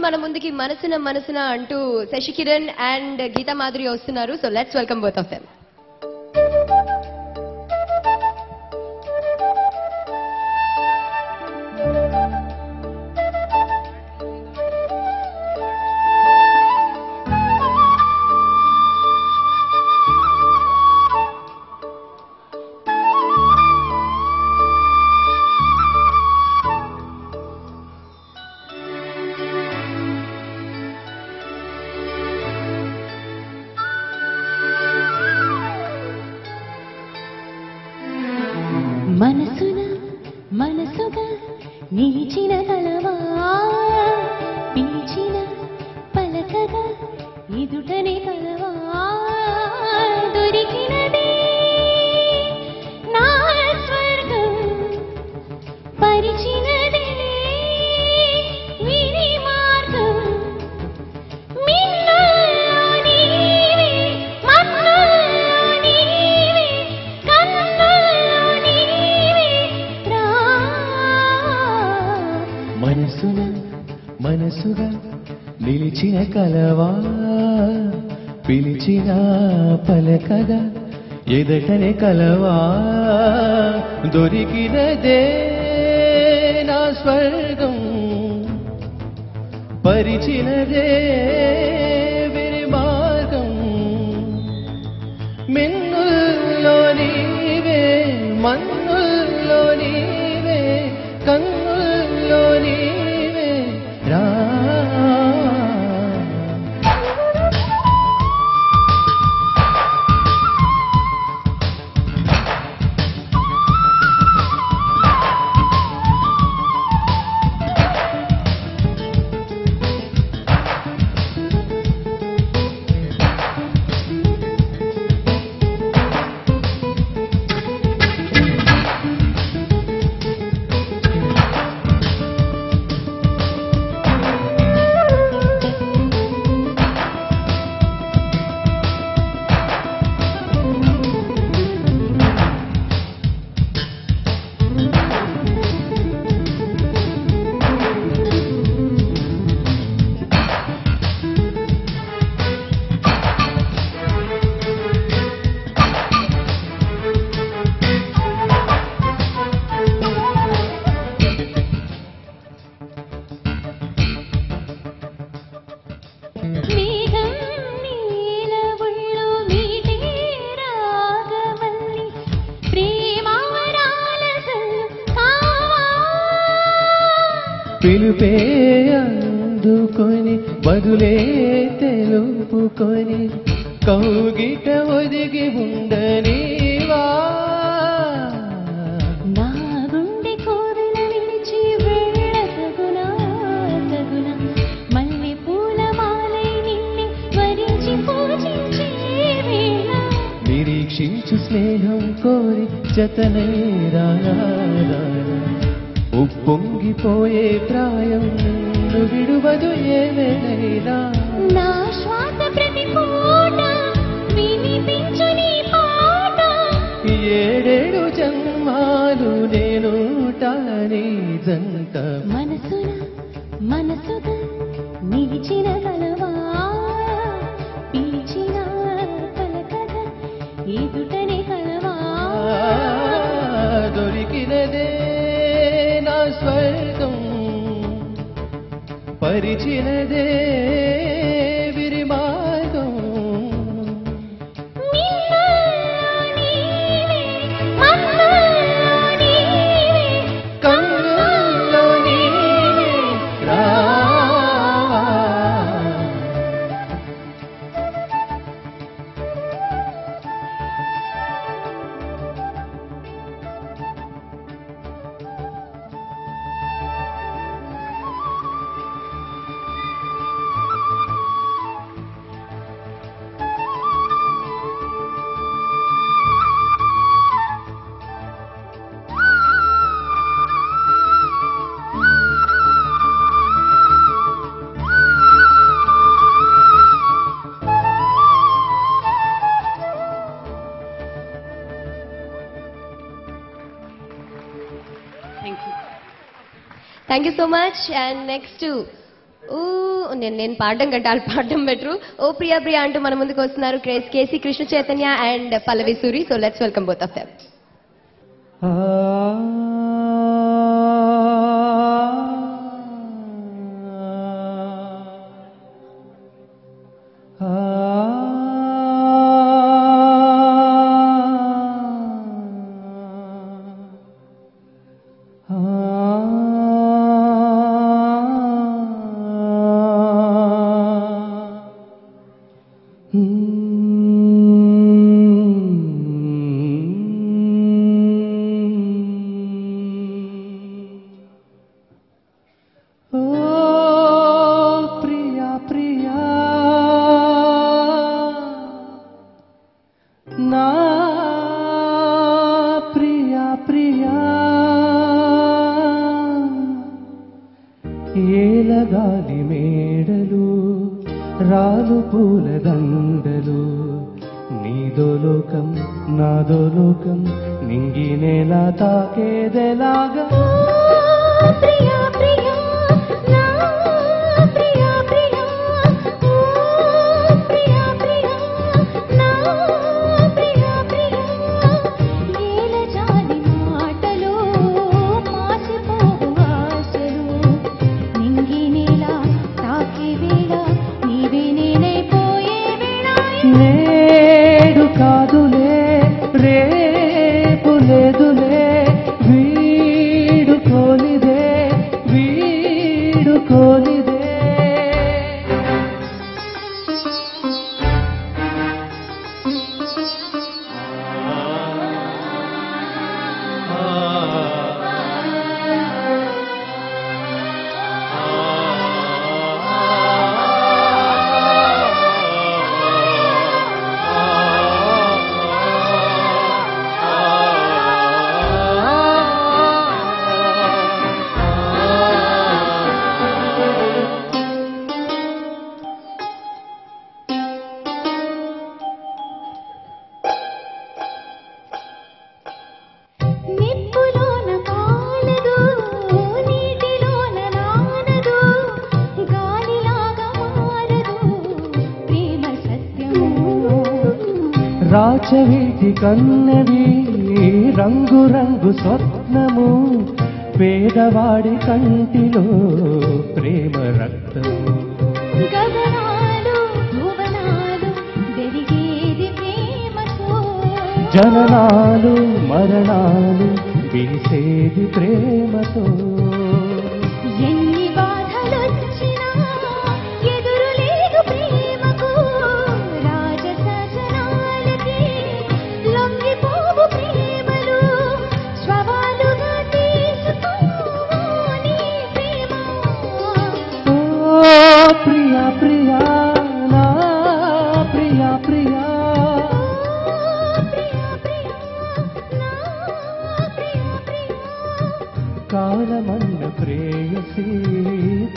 మన ముందుకి మనసున మనసున అంటూ శశికిరణ్ అండ్ గీతా మాధురి వస్తున్నారు. So let's welcome both of them. మనసున మనసుగా నిలిచిన కలవా పిలిచిన పలకగా ఎదుటనే కలవా దొరికినదే నా స్వర్గం పరిచినదే విని మార్గం మిన్నుల్లో నీవే మన్నుల్లో నీవే కన్నుల్లో నీవే రా మనసున మనసుగా నిలిచిన కలవా పిలిచిన పలకగా ఎదటనే కలవా దొరికినదే నా స్వర్గం పరిచినదే విని మార్గం మిన్నుల్లో నీవే మన్నుల్లో నీవే కన్నుల్లో నీవే రా మేఘం నీల ఒళ్ళు మీటే రాగవల్లి ప్రేమారాలసలు కావా పిలుపే అందుకొని బదులే తెలుపుకొని కౌగిట ఒదిగి ఉండనివా నా గుండె కోవెల విడిచి వెళ్ళతగునా తగునా మల్లె పూల మాలై నిన్నే వరించి పూజించే వేళ నిరీక్షించు స్నేహం కోరి జతనే రానా ఉప్పొంగిపోయే ప్రాయం నిన్ను విడువదు ఏ వేళైనా నా శ్వాస ప్రతి పూట వినిపించు నీ పాట ఏడేడు జన్మాలు నేను నీ జంట మనసున మనసుగా నిలిచిన కలవా పిలిచిన పలకగా ఎదుటనే కలవా దొరికినదే నా స్వర్గం పరిచినదే విరి మార్గం మిన్నుల్లో నీవే మన్నుల్లో నీవే కన్నుల్లో నీవే రా Thank you so much. And next to ఓ నేను పాడడం కంటే వాళ్ళు పాడడం బెటరు. ఓ ప్రియా ప్రియా అంటూ మన ముందుకు వస్తున్నారు KC Krishna Chaitanya and Pallavi Suri. So let's welcome both of them. ఏలగాలి మేడలు రాలు పూల దండలు నీదో లోకం నాదో లోకం నింగి నేల తాకేదెలాగా ప్రియా ప్రియా నా ప్రియా ప్రియా ప్రియా ప్రియా నా ప్రియా ప్రియా ఏల జాలి మాటలు మాసిపోవు ఆశలు నింగి నేల తాకే వేళ నీవే నేనైపోయే వేళ నేడు కాదులే రేపు లేదులే వీడుకోలిదే నిప్పులోన కాలదు నీటిలోన నానదు గాలిలాగా మారదు ప్రేమ సత్యము రాచవీటి కన్నది రంగు రంగు స్వప్నము పేదవాడి కంటిలో ప్రేమ రక్తము గగనాలు భువనాలు జరిగేది ప్రేమతో జననాలు మరణాలు వీసేది ప్రేమతో ఎన్ని బాధలొచ్చినా ఎదురు లేదు ప్రేమకు రాజశాసనాలకి లొంగిపోవు ప్రేమలు స్వవాలుగా తీసుకోని ప్రేమ ఓ ప్రియా ప్రియా నా ప్రియా ప్రియా ప్రియా ప్రియా నా ప్రియా ప్రియా కాలమన్న ప్రేయసి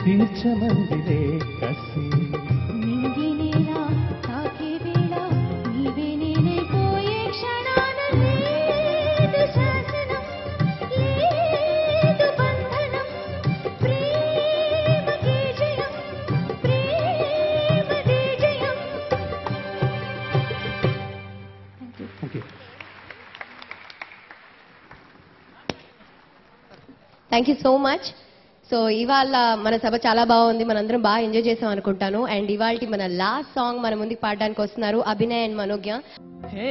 తీర్చమందిలే కసి నింగి నేల తాకే వేళ నీవే నేనైపోయే క్షణాన లేదు శాసనం లేదు బంధనం ప్రేమకే జయం ప్రేమదే జయం. Thank you. Thank you so much. So ఇవాళ మన సభ చాలా బాగుంది, మనందరం బాగా ఎంజాయ్ చేసాం అనుకుంటాను. అండ్ ఇవాళ మన లాస్ట్ సాంగ్ మన ముందుకు పాడడానికి వస్తున్నారు అభినయ్ అండ్ మనోజ్ఞ. హే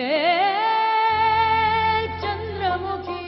చంద్రముఖి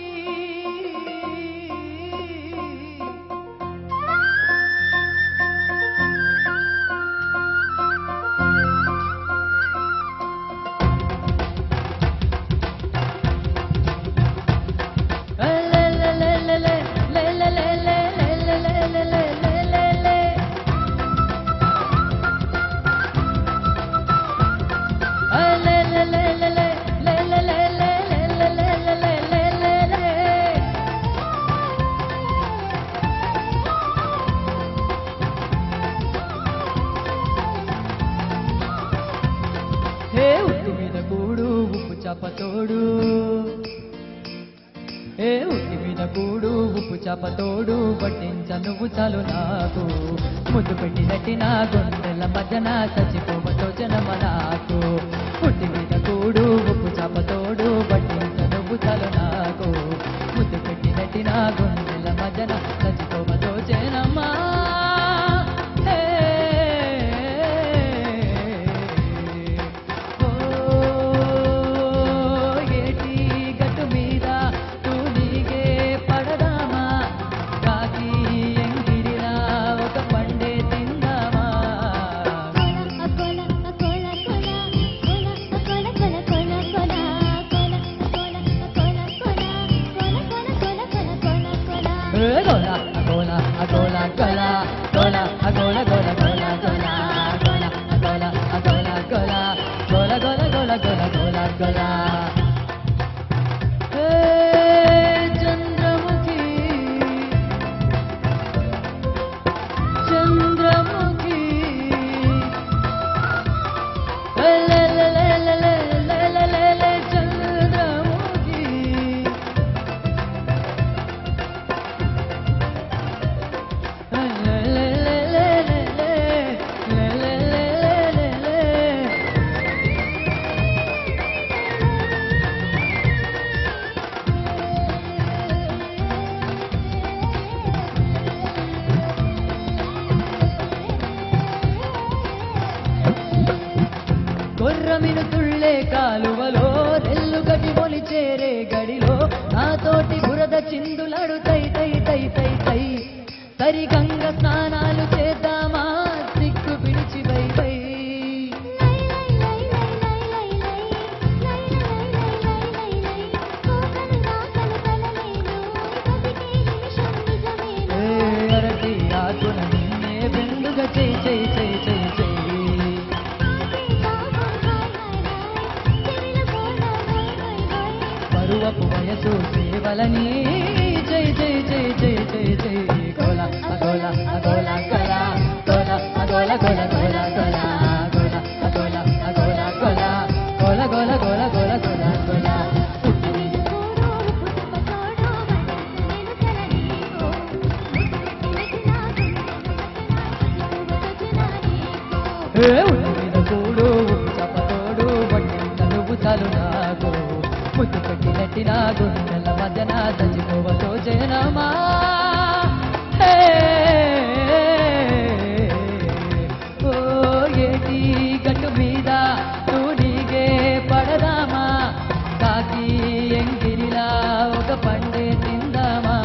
చాపతోడు పట్టించ నువ్వు చాలు నాకు ముద్దు పెట్టి నెట్టిన గుండెల మధ్యన చచ్చిపోవతో జనమ నాకు పుట్టి మీద కూడు ఉప్పు చాపతోడు పట్టించ నువ్వు చాలు నాకు ముద్దు పెట్టి నెట్టిన గుండెల మధ్యన చచ్చిపోవతో జనమా కొర్రమిను తుళ్ళే కాలువలో తెల్లు గడ్డి మొలిచేరే గడిలో నాతోటి బురద చిందులాడు తై తై తై తై తై సరి గంగ స్నానాలు చేద్దామా సిక్కు పిడిచి బై బై అరటి ఆకున నిన్నే బెండుగా చేయి చేయి చేయి చేయి చేయి పరువపు వయసు సేవలని జై జై జై జై జై జై గోల అగోల అగోల గల గోల అగోల గోల గోల గోల గోల అగోల అగోల గోల గోల గోల గోల గోల గోల గోల ఉట్టి మీద కూడు ఉప్పు చపతోడు వడ్డంత నువ్వు చాలు నాకు ముద్దు పెట్టి నెట్టిన గుండెల మధ్యన చచ్చిపోవతో జనమా ఓ ఏటి గట్టు మీద తూడిగే పడదామా కాకి ఎంగిరిలా ఒక పండే తిందామా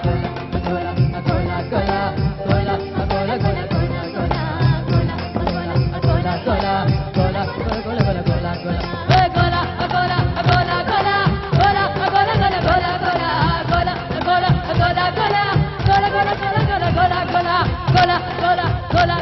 గోల గోల గోల గోల గోల గోల గోల గోల గోల గోల గోల గోల గోల గోల గోల